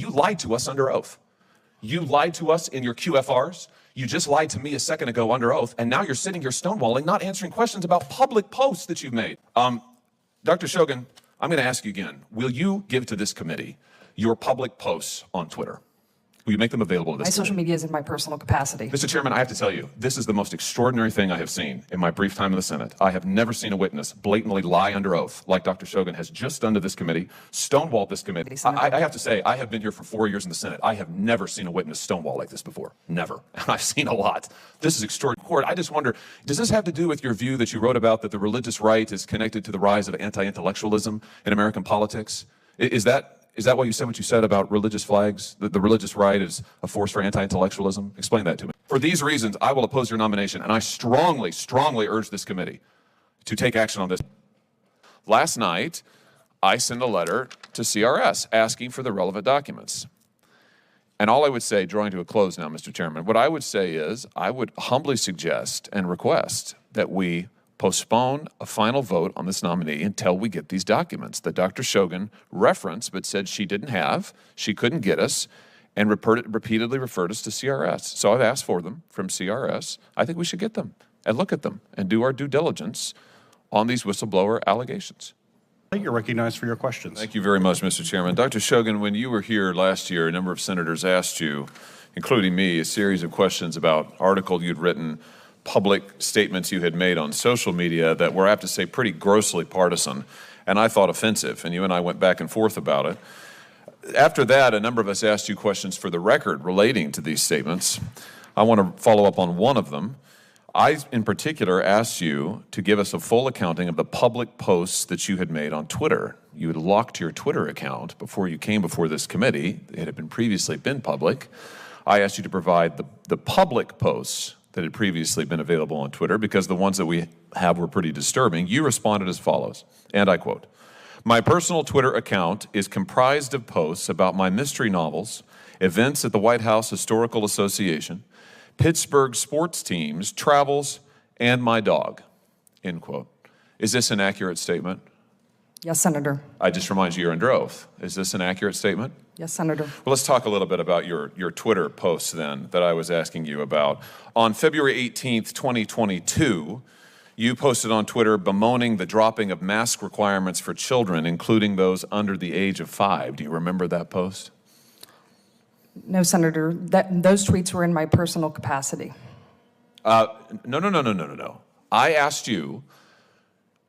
you lied to us under oath. You lied to us in your QFRs. You just lied to me a second ago under oath, and now you're sitting here stonewalling, not answering questions about public posts that you've made. Dr. Shogan, I'm going to ask you again. Will you give to this committee your public posts on Twitter? Will you make them available to this My social media is in my personal capacity. Mr. Chairman, I have to tell you, this is the most extraordinary thing I have seen in my brief time in the Senate. I have never seen a witness blatantly lie under oath like Dr. Shogan has just done to this committee, stonewalled this committee. I have to say, I have been here for 4 years in the Senate. I have never seen a witness stonewall like this before. Never. And I've seen a lot. This is extraordinary. I just wonder, does this have to do with your view that you wrote about that the religious right is connected to the rise of anti-intellectualism in American politics? Is that why you said what you said about religious flags, that the religious right is a force for anti-intellectualism? Explain that to me. For these reasons, I will oppose your nomination, and I strongly, strongly urge this committee to take action on this. Last night, I sent a letter to CRS asking for the relevant documents. And all I would say, drawing to a close now, Mr. Chairman, what I would say is I would humbly suggest and request that we postpone a final vote on this nominee until we get these documents that Dr. Shogan referenced but said she didn't have, she couldn't get us, and repeatedly referred us to CRS. So I've asked for them from CRS. I think we should get them and look at them and do our due diligence on these whistleblower allegations. You're recognized for your questions. Thank you very much, Mr. Chairman. Dr. Shogan, when you were here last year, a number of senators asked you, including me, a series of questions about articles you'd written, public statements you had made on social media that were, I have to say, pretty grossly partisan, and I thought offensive, and you and I went back and forth about it. After that, a number of us asked you questions for the record relating to these statements. I want to follow up on one of them. I, in particular, asked you to give us a full accounting of the public posts that you had made on Twitter. You had locked your Twitter account before you came before this committee. It had previously been public. I asked you to provide the public posts that had previously been available on Twitter because the ones that we have were pretty disturbing. You responded as follows, and I quote, "My personal Twitter account is comprised of posts about my mystery novels, events at the White House Historical Association, Pittsburgh sports teams, travels, and my dog," end quote. Is this an accurate statement? Yes, Senator. I just remind you, you're under oath. Is this an accurate statement? Yes, Senator. Well, let's talk a little bit about your Twitter posts then that I was asking you about. On February 18th, 2022, you posted on Twitter bemoaning the dropping of mask requirements for children, including those under the age of 5. Do you remember that post? No, Senator. Those tweets were in my personal capacity. No. I asked you,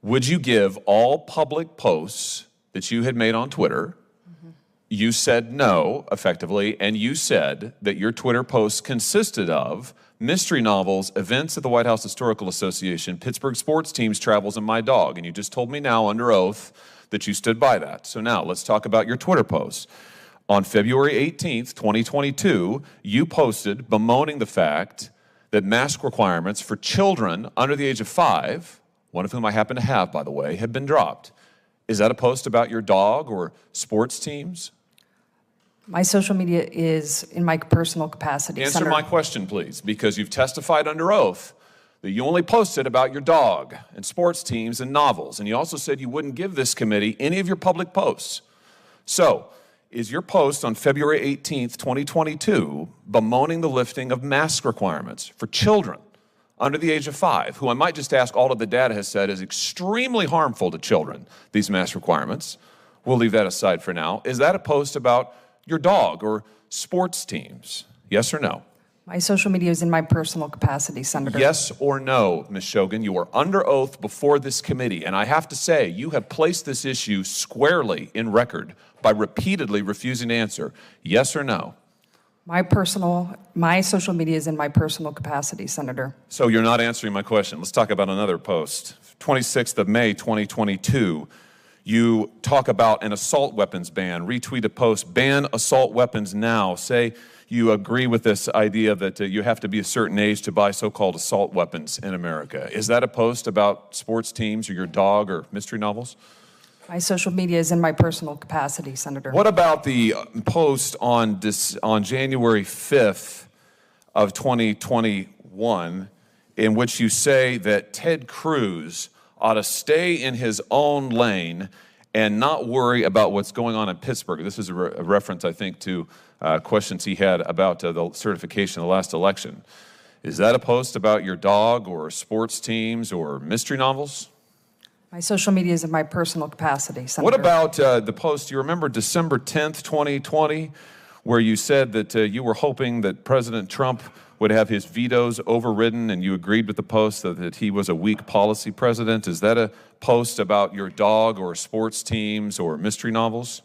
would you give all public posts that you had made on Twitter? You said no, effectively, and you said that your Twitter posts consisted of mystery novels, events at the White House Historical Association, Pittsburgh sports teams, travels, and my dog. And you just told me now under oath that you stood by that. So now let's talk about your Twitter posts. On February 18th, 2022, you posted bemoaning the fact that mask requirements for children under the age of 5, one of whom I happen to have, by the way, have been dropped. Is that a post about your dog or sports teams? My social media is in my personal capacity, Answer Senator. my question, please, because you've testified under oath that you only posted about your dog and sports teams and novels, and you also said you wouldn't give this committee any of your public posts. So, is your post on February 18th, 2022, bemoaning the lifting of mask requirements for children under the age of 5, who I might just ask, all of the data has said is extremely harmful to children, these mask requirements? We'll leave that aside for now. Is that a post about your dog or sports teams? Yes or no? My social media is in my personal capacity, Senator. Yes or no, Ms. Shogan? You are under oath before this committee, and I have to say, you have placed this issue squarely in record by repeatedly refusing to answer. Yes or no? My social media is in my personal capacity, Senator. So you're not answering my question. Let's talk about another post. 26th of May, 2022. You talk about an assault weapons ban, retweet a post, ban assault weapons now. Say you agree with this idea that you have to be a certain age to buy so-called assault weapons in America. Is that a post about sports teams or your dog or mystery novels? My social media is in my personal capacity, Senator. What about the post on January 5th of 2021 in which you say that Ted Cruz ought to stay in his own lane and not worry about what's going on in Pittsburgh. This is a reference, I think, to questions he had about the certification of the last election. Is that a post about your dog or sports teams or mystery novels? My social media is in my personal capacity, Senator. What about the post, you remember December 10th, 2020, where you said that you were hoping that President Trump would have his vetoes overridden, and you agreed with the post that he was a weak policy president? Is that a post about your dog or sports teams or mystery novels?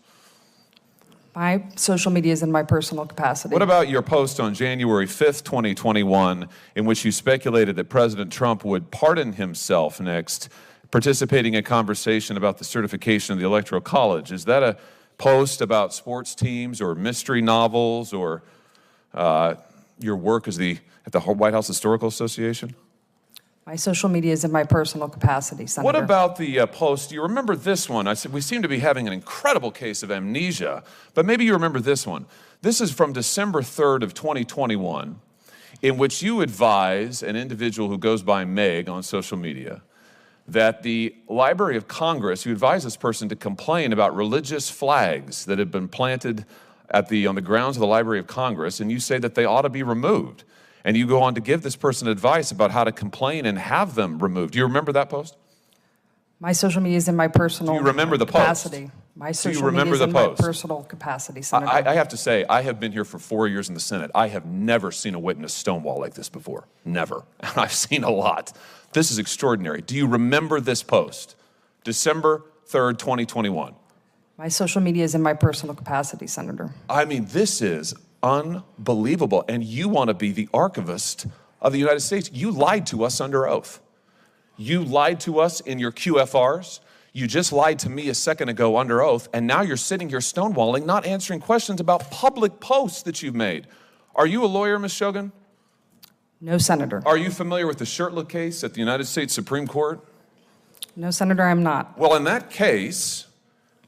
My social media is in my personal capacity. What about your post on January 5th, 2021, in which you speculated that President Trump would pardon himself next, participating in a conversation about the certification of the Electoral College? Is that a post about sports teams or mystery novels or your work at the White House Historical Association? My social media is in my personal capacity, Senator. What about the post? Do you remember this one? I said we seem to be having an incredible case of amnesia, but maybe you remember this one. This is from December 3rd of 2021, in which you advise an individual who goes by Meg on social media that the Library of Congress, you advise this person to complain about religious flags that have been planted on the grounds of the Library of Congress, and you say that they ought to be removed. And you go on to give this person advice about how to complain and have them removed. Do you remember that post? My social media is in my personal Do you remember the capacity. post? My Do you social remember media is the in my post? personal capacity, Senator. I have to say, I have been here for 4 years in the Senate. I have never seen a witness stonewall like this before. Never. And I've seen a lot. This is extraordinary. Do you remember this post? December 3rd, 2021. My social media is in my personal capacity, Senator. I mean, this is unbelievable. And you want to be the archivist of the United States. You lied to us under oath. You lied to us in your QFRs. You just lied to me a second ago under oath. And now you're sitting here stonewalling, not answering questions about public posts that you've made. Are you a lawyer, Ms. Shogan? No, Senator. Are you familiar with the Shurtleff case at the United States Supreme Court? No, Senator, I'm not. Well, in that case,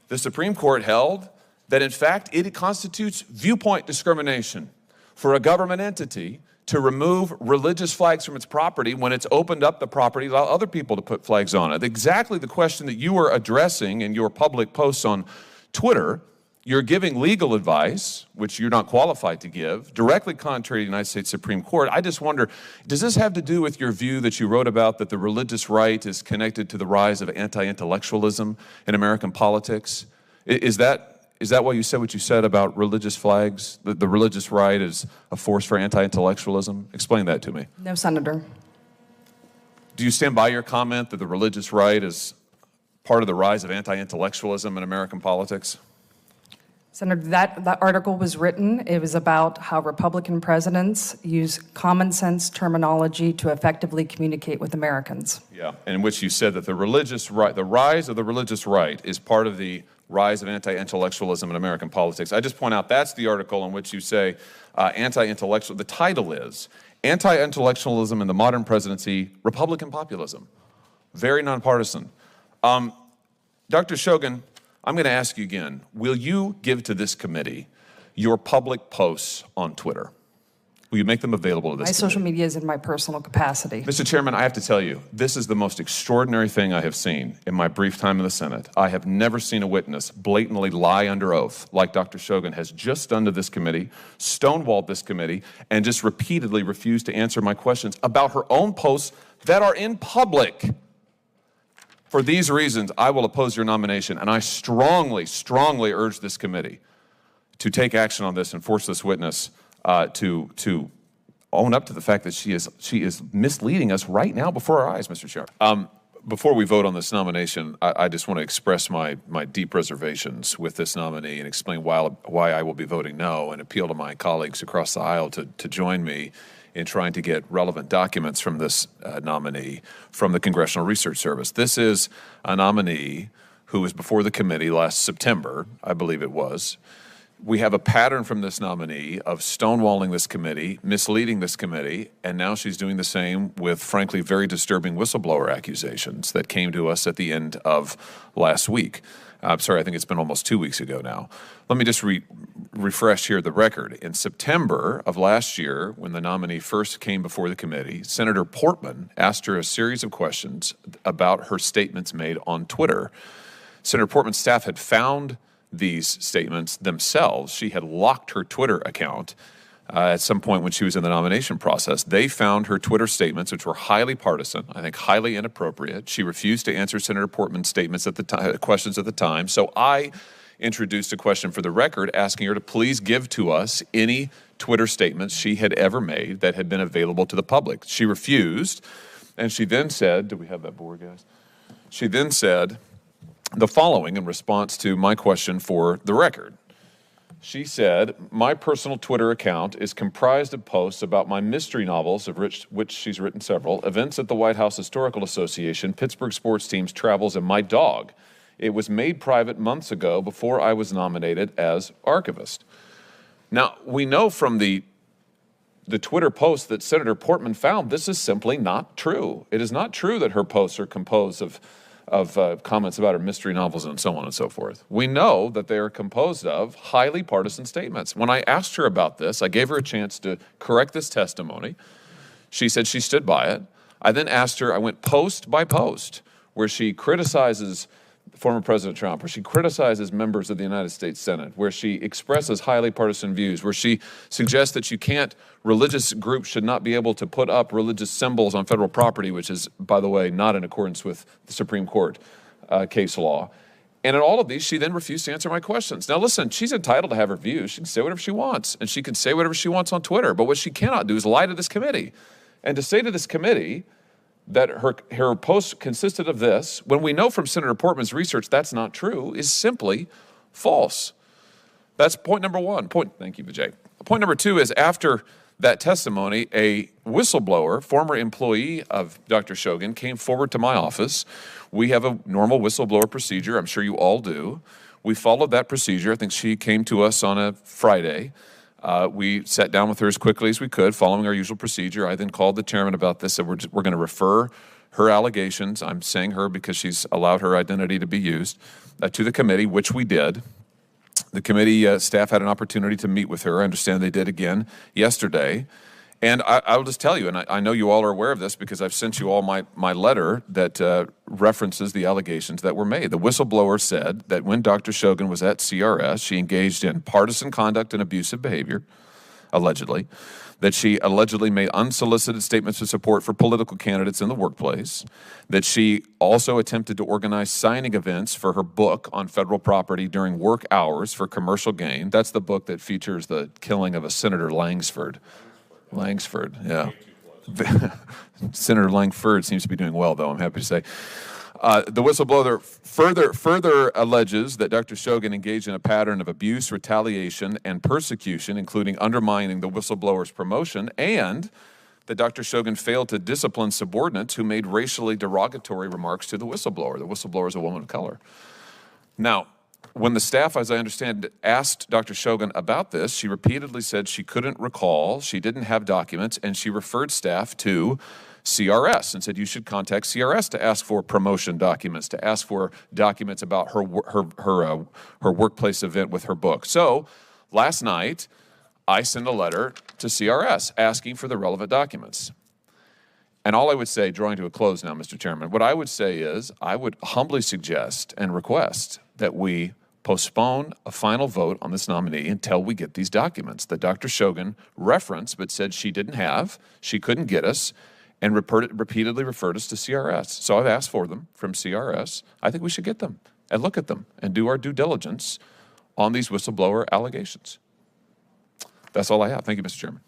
the Supreme Court held that, in fact, it constitutes viewpoint discrimination for a government entity to remove religious flags from its property when it's opened up the property, allow other people to put flags on it. Exactly the question that you were addressing in your public posts on Twitter. You're giving legal advice, which you're not qualified to give, directly contrary to the United States Supreme Court. I just wonder, does this have to do with your view that you wrote about that the religious right is connected to the rise of anti-intellectualism in American politics? Is that why you said what you said about religious flags, that the religious right is a force for anti-intellectualism? Explain that to me. No, Senator. Do you stand by your comment that the religious right is part of the rise of anti-intellectualism in American politics? Senator, that article was written. It was about how Republican presidents use common sense terminology to effectively communicate with Americans. Yeah, in which you said that the rise of the religious right is part of the rise of anti-intellectualism in American politics. I just point out that's the article in which you say anti-intellectual. The title is Anti-Intellectualism in the Modern Presidency, Republican Populism. Very nonpartisan. Dr. Shogan, I'm going to ask you again, will you give to this committee your public posts on Twitter? Will you make them available to this committee? My social media is in my personal capacity. Mr. Chairman, I have to tell you, this is the most extraordinary thing I have seen in my brief time in the Senate. I have never seen a witness blatantly lie under oath like Dr. Shogan has just done to this committee, stonewalled this committee, and just repeatedly refused to answer my questions about her own posts that are in public. For these reasons, I will oppose your nomination, and I strongly, strongly urge this committee to take action on this and force this witness to own up to the fact that she is misleading us right now before our eyes, Mr. Chair. Before we vote on this nomination, I just want to express my deep reservations with this nominee and explain why I will be voting no, and appeal to my colleagues across the aisle to join me in trying to get relevant documents from this nominee from the Congressional Research Service. This is a nominee who was before the committee last September, I believe it was. We have a pattern from this nominee of stonewalling this committee, misleading this committee, and now she's doing the same with, frankly, very disturbing whistleblower accusations that came to us at the end of last week. I'm sorry, I think it's been almost 2 weeks ago now. Let me just refresh here the record. In September of last year, when the nominee first came before the committee, Senator Portman asked her a series of questions about her statements made on Twitter. Senator Portman's staff had found these statements themselves. She had locked her Twitter account at some point when she was in the nomination process. They found her Twitter statements, which were highly partisan, I think highly inappropriate. She refused to answer Senator Portman's statements at the time, questions at the time. So I introduced a question for the record asking her to please give to us any Twitter statements she had ever made that had been available to the public. She refused, and she then said, do we have that board, guys? She then said the following in response to my question for the record. She said, my personal Twitter account is comprised of posts about my mystery novels, of which she's written several, events at the White House Historical Association, Pittsburgh sports teams, travels, and my dog. It was made private months ago before I was nominated as archivist. Now, we know from the Twitter post that Senator Portman found this is simply not true. It is not true that her posts are composed of comments about her mystery novels and so on and so forth. We know that they are composed of highly partisan statements. When I asked her about this, I gave her a chance to correct this testimony. She said she stood by it. I then asked her, I went post by post, where she criticizes former President Trump, where she criticizes members of the United States Senate, where she expresses highly partisan views, where she suggests that religious groups should not be able to put up religious symbols on federal property, which is, by the way, not in accordance with the Supreme Court case law. And in all of these, she then refused to answer my questions. Now, listen, she's entitled to have her views. She can say whatever she wants, and she can say whatever she wants on Twitter. But what she cannot do is lie to this committee. And to say to this committee that her post consisted of this, when we know from Senator Portman's research that's not true, is simply false. That's point number one. Thank you, Vijay. Point number two is after that testimony, a whistleblower, former employee of Dr. Shogan, came forward to my office. We have a normal whistleblower procedure. I'm sure you all do. We followed that procedure. I think she came to us on a Friday. We sat down with her as quickly as we could, following our usual procedure. I then called the chairman about this, said we're going to refer her allegations, I'm saying her because she's allowed her identity to be used, to the committee, which we did. The committee staff had an opportunity to meet with her. I understand they did again yesterday. And I'll just tell you, and I know you all are aware of this because I've sent you all my letter that references the allegations that were made. The whistleblower said that when Dr. Shogan was at CRS, she engaged in partisan conduct and abusive behavior, allegedly, that she allegedly made unsolicited statements of support for political candidates in the workplace, that she also attempted to organize signing events for her book on federal property during work hours for commercial gain. That's the book that features the killing of a Senator Langsford, yeah. Senator Langsford seems to be doing well, though, I'm happy to say. The whistleblower further alleges that Dr. Shogan engaged in a pattern of abuse, retaliation, and persecution, including undermining the whistleblower's promotion, and that Dr. Shogan failed to discipline subordinates who made racially derogatory remarks to the whistleblower. The whistleblower is a woman of color. Now, when the staff, as I understand, asked Dr. Shogan about this, she repeatedly said she couldn't recall, she didn't have documents, and she referred staff to CRS and said you should contact CRS to ask for promotion documents, to ask for documents about her workplace event with her book. So last night, I sent a letter to CRS asking for the relevant documents. And all I would say, drawing to a close now, Mr. Chairman, what I would say is I would humbly suggest and request that we postpone a final vote on this nominee until we get these documents that Dr. Shogan referenced but said she didn't have, she couldn't get us, and repeatedly referred us to CRS. So I've asked for them from CRS. I think we should get them and look at them and do our due diligence on these whistleblower allegations. That's all I have. Thank you, Mr. Chairman.